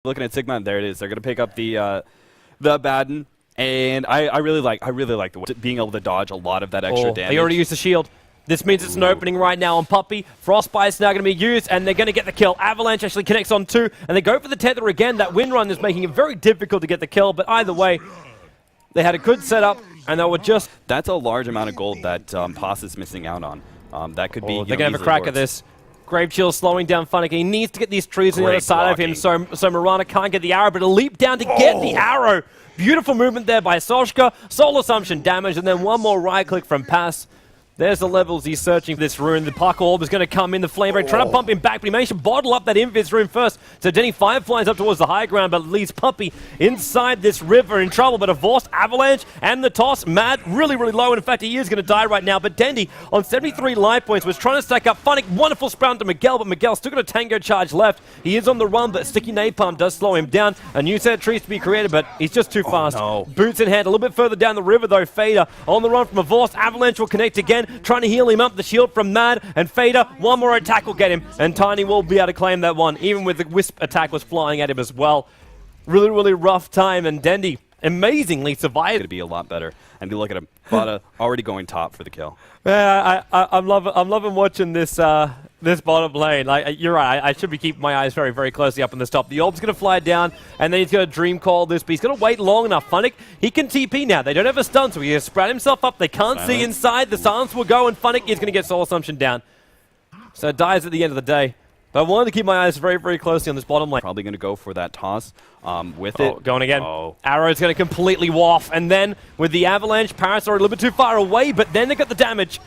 Looking at Sigma, there it is. They're going to pick up the Baden, and I really like the being able to dodge a lot of that extra damage. They already used the shield. This means it's an opening right now on Puppey. Frostbite's now going to be used, and they're going to get the kill. Avalanche actually connects on 2, and they go for the tether again. That wind run is making it very difficult to get the kill, but either way, they had a good setup, and they were just... That's a large amount of gold that Paz is missing out on. That could be... they're going to have a crack at this. Grave Chill slowing down Funnick. He needs to get these trees on the other side of him, so Mirana can't get the arrow, but a leap down to get the arrow. Beautiful movement there by Soshka. Soul Assumption damage, and then one more right click from Pass. There's the levels he's searching for this rune. The Puck Orb is going to come in. The Flame Break trying to pump him back, but he managed to bottle up that Invis rune first. So Denny Fireflies up towards the high ground, but leaves Puppey inside this river in trouble. But a Vorst Avalanche and the toss. Mad really, really low. And in fact, he is going to die right now. But Dendy on 73 life points was trying to stack up Funnick. Wonderful sprout to Miguel, but Miguel still got a Tango charge left. He is on the run, but Sticky Napalm does slow him down. A new set of trees to be created, but he's just too fast. No. Boots in hand. A little bit further down the river, though. Fader on the run from a Vorst. Avalanche will connect again, trying to heal him up. The shield from Mad and Fader. One more attack will get him, and Tiny will be able to claim that one, even with the Wisp attack was flying at him as well. Really, really rough time, and Dendy amazingly survived. Going to be a lot better. And you look at him, Bada already going top for the kill. Yeah, I'm loving watching this this bottom lane. You're right. I should be keeping my eyes very, very closely up on this top. The Orb's going to fly down, and then he's going to Dream Call this, but he's going to wait long enough. Funnick, he can TP now. They don't have a stun, so he has spread himself up. They can't see inside. The silence will go, and Funnick is going to get Soul Assumption down. So it dies at the end of the day. But I wanted to keep my eyes very, very closely on this bottom lane. Probably going to go for that toss with it. Going again. Arrow's going to completely waff. And then with the Avalanche, Paris are a little bit too far away, but then they got the damage.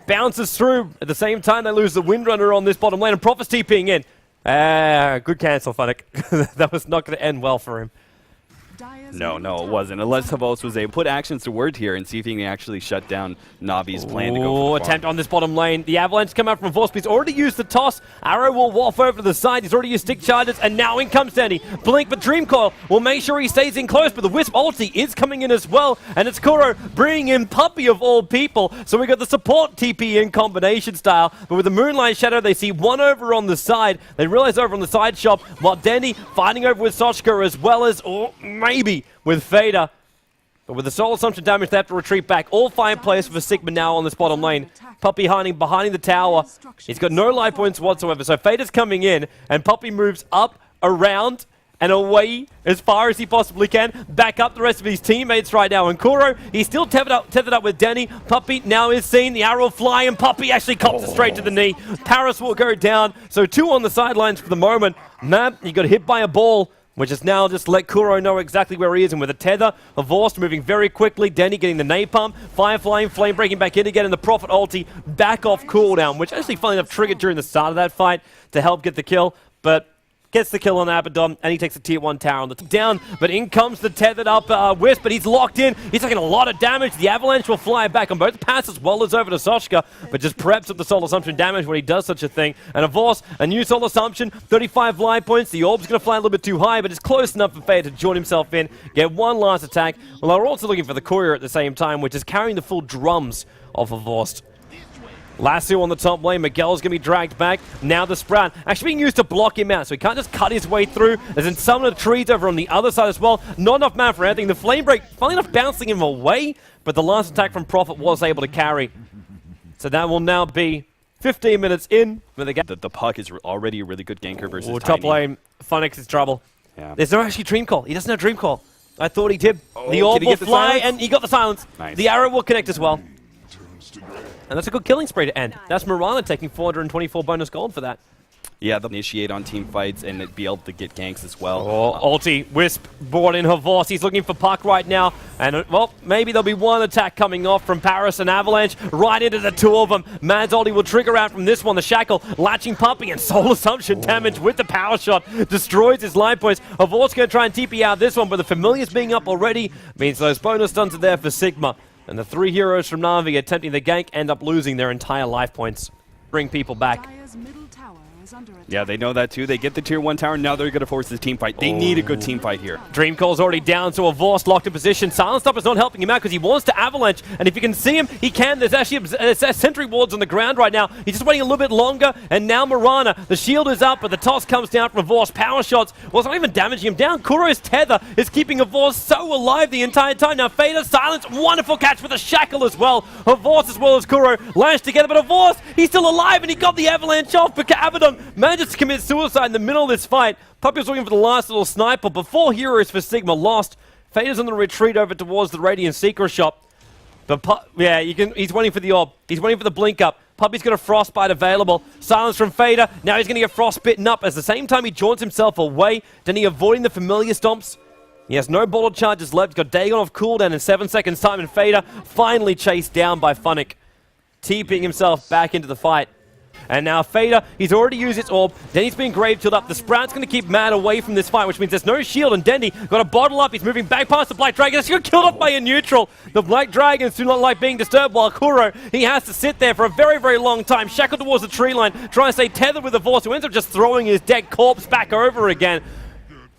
Bounces through. At the same time, they lose the Windrunner on this bottom lane, and Prophet's TPing in. Good cancel, Funnick. That was not going to end well for him. No, it wasn't. Unless Havos was able to put actions to word here and see if he can actually shut down Navi's plan to go for the attempt on this bottom lane. The Avalanche come out from Force. He's already used the toss. Arrow will waff over to the side. He's already used stick charges, and now in comes Denny. Blink, but Dream Coil will make sure he stays in close, but the Wisp ulti is coming in as well, and it's Kuro bringing in Puppey of all people. So we got the support TP in combination style, but with the Moonlight Shadow, they see one over on the side. They realize over on the side shop, while Denny fighting over with Soshka as well as, or maybe with Fader. But with the Soul Assumption damage, they have to retreat back. All 5 players for Sigma now on this bottom lane. Puppey hiding behind the tower. He's got no life points whatsoever. So Fader's coming in, and Puppey moves up, around, and away as far as he possibly can. Back up the rest of his teammates right now. And Kuro, he's still tethered up with Denny. Puppey now is seen. The arrow will fly, and Puppey actually cops it straight to the knee. Paris will go down. So 2 on the sidelines for the moment. Mab, he got hit by a ball, which is now just let Kuro know exactly where he is. And with a tether, a Vorst moving very quickly. Denny getting the napalm. Firefly and Flame breaking back in again. And the Prophet ulti back off cooldown, which actually funnily enough triggered during the start of that fight to help get the kill. But gets the kill on Abaddon, and he takes the tier 1 tower on the down. But in comes the tethered up Wisp, but he's locked in. He's taking a lot of damage. The Avalanche will fly back on both Pass as well as over to Soshka, but just preps up the Soul Assumption damage when he does such a thing. And of course, a new Soul Assumption, 35 life points. The Orb's going to fly a little bit too high, but it's close enough for Faye to join himself in, get one last attack. Well, they're also looking for the courier at the same time, which is carrying the full drums of a Vorst. Lasso on the top lane. Miguel's going to be dragged back. Now the Sprout actually being used to block him out, so he can't just cut his way through. There's in some of the trees over on the other side as well. Not enough mana for anything. The Flame Break, funnily enough, bouncing him away, but the last attack from Prophet was able to carry. So that will now be 15 minutes in. The Puck is already a really good ganker versus Tiny. Top lane, Funnick's in trouble. Yeah. There's no actually Dream Call. He doesn't have Dream Call. I thought he did. The Orb will fly, and he got the silence. Nice. The arrow will connect as well. And that's a good killing spree to end. That's Mirana taking 424 bonus gold for that. Yeah, they'll initiate on team fights and be able to get ganks as well. Ulti, Wisp brought in her Vorst. He's looking for Puck right now. And, well, maybe there'll be one attack coming off from Paris and Avalanche right into the 2 of them. Mad's ulti will trigger out from this one. The Shackle, latching Puppey, and Soul Assumption damage with the power shot. Destroys his life points. Vorst's going to try and TP out this one, but the Familiars being up already means those bonus stuns are there for Sigma. And the 3 heroes from Na'Vi attempting the gank end up losing their entire life points. Bring people back. Yeah, they know that too. They get the tier 1 tower, now they're going to force this team fight. They need a good team fight here. Dreamcall's already down, so a Vorst locked in position. Silent Stopper's not helping him out because he wants to avalanche, and if you can see him, he can. There's actually sentry wards on the ground right now. He's just waiting a little bit longer, and now Mirana, the shield is up, but the toss comes down from a Vorst. Power shots, well, it's not even damaging him down. Kuro's tether is keeping a Vorst so alive the entire time. Now Fader, Silence, wonderful catch with a shackle as well. A Vorst as well as Kuro lashed together, but a Vorst, he's still alive, and he got the avalanche off, but Abaddon manages to commit suicide in the middle of this fight. Puppy was looking for the last little sniper. Before Heroes for Sigma lost, Fader's on the retreat over towards the Radiant Secret Shop. But yeah, he's waiting for the orb. He's waiting for the blink up. Puppy's got a frostbite available. Silence from Fader. Now he's going to get frostbitten up. At the same time, he jaunts himself away. Then he avoiding the familiar stomps. He has no bottle charges left. He's got Dagon off cooldown in 7 seconds time, and Fader finally chased down by Funnick, TPing himself back into the fight. And now Fader, he's already used its orb. Denny's being grave chilled up. The Sprout's going to keep Mad away from this fight, which means there's no shield. And Denny got a bottle up. He's moving back past the Black Dragon. He got killed off by a neutral. The Black Dragons do not like being disturbed, while Kuro, he has to sit there for a very, very long time, shackled towards the tree line, trying to stay tethered with the Vorst, who ends up just throwing his dead corpse back over again.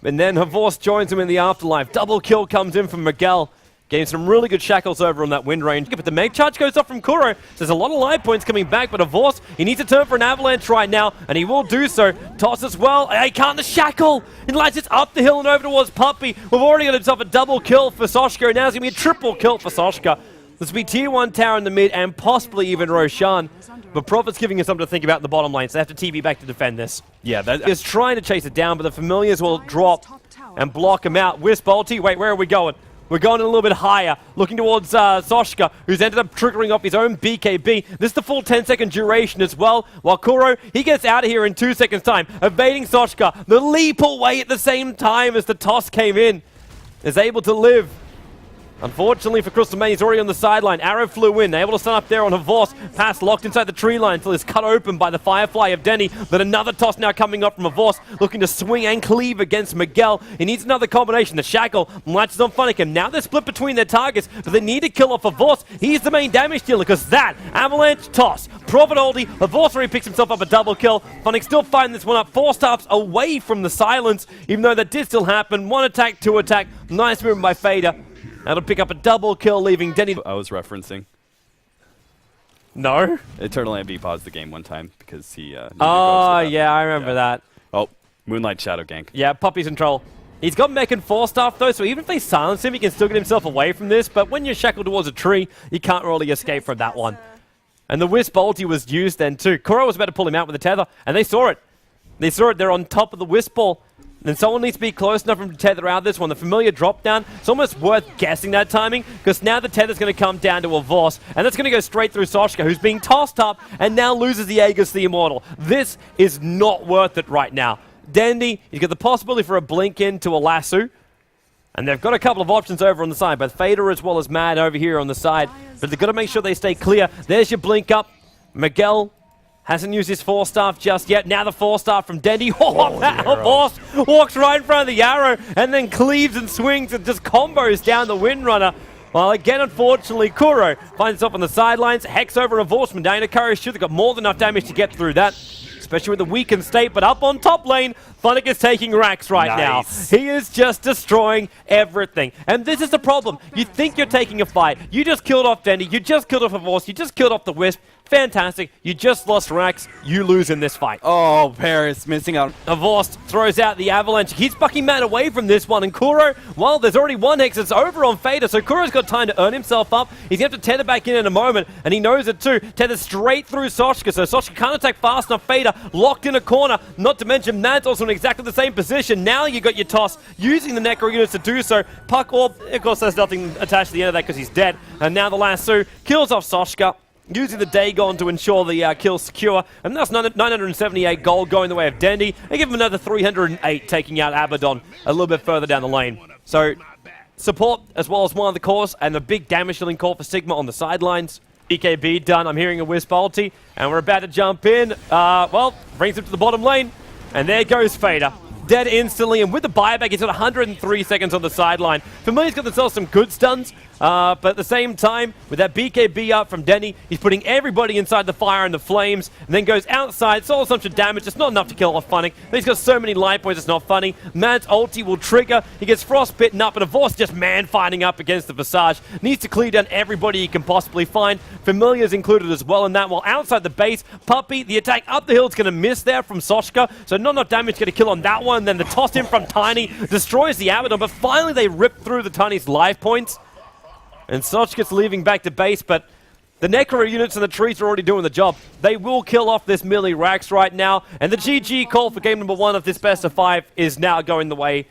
And then Vorst joins him in the afterlife. Double kill comes in from Miguel, getting some really good shackles over on that wind range. But the Meg charge goes off from Kuro. So there's a lot of life points coming back, but a Vorst, he needs to turn for an avalanche right now, and he will do so. Toss as well. He can't the shackle. He lights it up the hill and over towards Puppy. We've already got himself a double kill for Soshka. Now it's going to be a triple kill for Soshka. This will be tier 1 tower in the mid and possibly even Roshan. But Prophet's giving us something to think about in the bottom lane, so they have to TP back to defend this. Yeah, that is trying to chase it down, but the familiars will drop and block him out. Wisp ulti. Wait, where are we going? We're going a little bit higher, looking towards Soshka, who's ended up triggering off his own BKB. This is the full 10-second duration as well, while Kuro, he gets out of here in 2 seconds' time, evading Soshka. The leap away at the same time as the toss came in, is able to live. Unfortunately for Crystal Man, he's already on the sideline. Arrow flew in, able to stun up there on Havos. Pass locked inside the tree line until it's cut open by the Firefly of Denny. Then another toss now coming up from Havos, looking to swing and cleave against Miguel. He needs another combination. The shackle latches on Funnick, and now they're split between their targets, but they need to kill off Havos. He's the main damage dealer, because that avalanche toss. Prophet ulti, Havos already picks himself up a double kill. Funnick still fighting this one up. 4 stops away from the silence, even though that did still happen. 1 attack, 2 attack. Nice movement by Fader. That'll pick up a double kill, leaving Denny. I was referencing. No? Eternal MV paused the game one time because he... oh, yeah, I remember that. Oh, Moonlight Shadow Gank. Yeah, Puppy's in troll. He's got mech and 4 stuff though, so even if they silence him, he can still get himself away from this, but when you're shackled towards a tree, you can't really escape from that one. And the Wisp ulti was used then too. Kuro was about to pull him out with a tether, and they saw it. They saw it, they're on top of the Wisp ball. Then someone needs to be close enough for him to tether out this one. The familiar drop down, it's almost worth guessing that timing, because now the tether's going to come down to a Voss, and that's going to go straight through Soshka, who's being tossed up and now loses the Aegis the Immortal. This is not worth it right now. Dandy, he's got the possibility for a blink into a lasso, and they've got a couple of options over on the side, both Fader as well as Mad over here on the side, but they've got to make sure they stay clear. There's your blink up. Miguel hasn't used his 4-staff just yet. Now the 4-staff from Dendy. Oh, that Boss walks right in front of the arrow and then cleaves and swings and just combos down the Windrunner. Well, again, unfortunately, Kuro finds himself on the sidelines. Hex over a Vorceman down to Courage. Should have got more than enough damage to get through that, especially with the weakened state. But up on top lane, Funnick is taking racks right now. He is just destroying everything. And this is the problem. You think you're taking a fight. You just killed off Dendy. You just killed off a Vorce. You just killed off the Wisp. Fantastic. You just lost racks. You lose in this fight. Oh, Paris missing out. Vorst throws out the avalanche. He's bucking Mad away from this one. And Kuro, well, there's already one Hex that's over on Fader. So Kuro's got time to earn himself up. He's going to have to tether back in a moment. And he knows it too. Tether straight through Soshka. So Soshka can't attack fast enough. Fader locked in a corner. Not to mention Mad's also in exactly the same position. Now you got your toss using the Necro units to do so. Puck Orb, of course, there's nothing attached to the end of that because he's dead. And now the lasso kills off Soshka, using the Dagon to ensure the kill secure. And that's 978 gold going the way of Dendy. They give him another 308, taking out Abaddon a little bit further down the lane. So, support as well as one of the cores, and the big damage dealing call for Sigma on the sidelines. EKB done. I'm hearing a Wisp ulti, and we're about to jump in. Well, brings him to the bottom lane, and there goes Fader. Dead instantly, and with the buyback, he's got 103 seconds on the sideline. Familiar's got themselves some good stuns, But at the same time, with that BKB up from Denny, he's putting everybody inside the fire and the flames, and then goes outside, soul assumption damage. It's not enough to kill off Funnick, but he's got so many life points, it's not funny. Mad's ulti will trigger, he gets frostbitten up, and Avos just man-fighting up against the Visage. Needs to clear down everybody he can possibly find. Familiar's included as well in that, while outside the base, Puppey, the attack up the hill is going to miss there from Sochka, so not enough damage going to kill on that one, and then the toss in from Tiny destroys the Abaddon, but finally they rip through the Tiny's life points. And Sochka's leaving back to base, but the Necro units and the trees are already doing the job. They will kill off this Millie Rax right now, and the GG call for game number 1 of this best of 5 is now going the way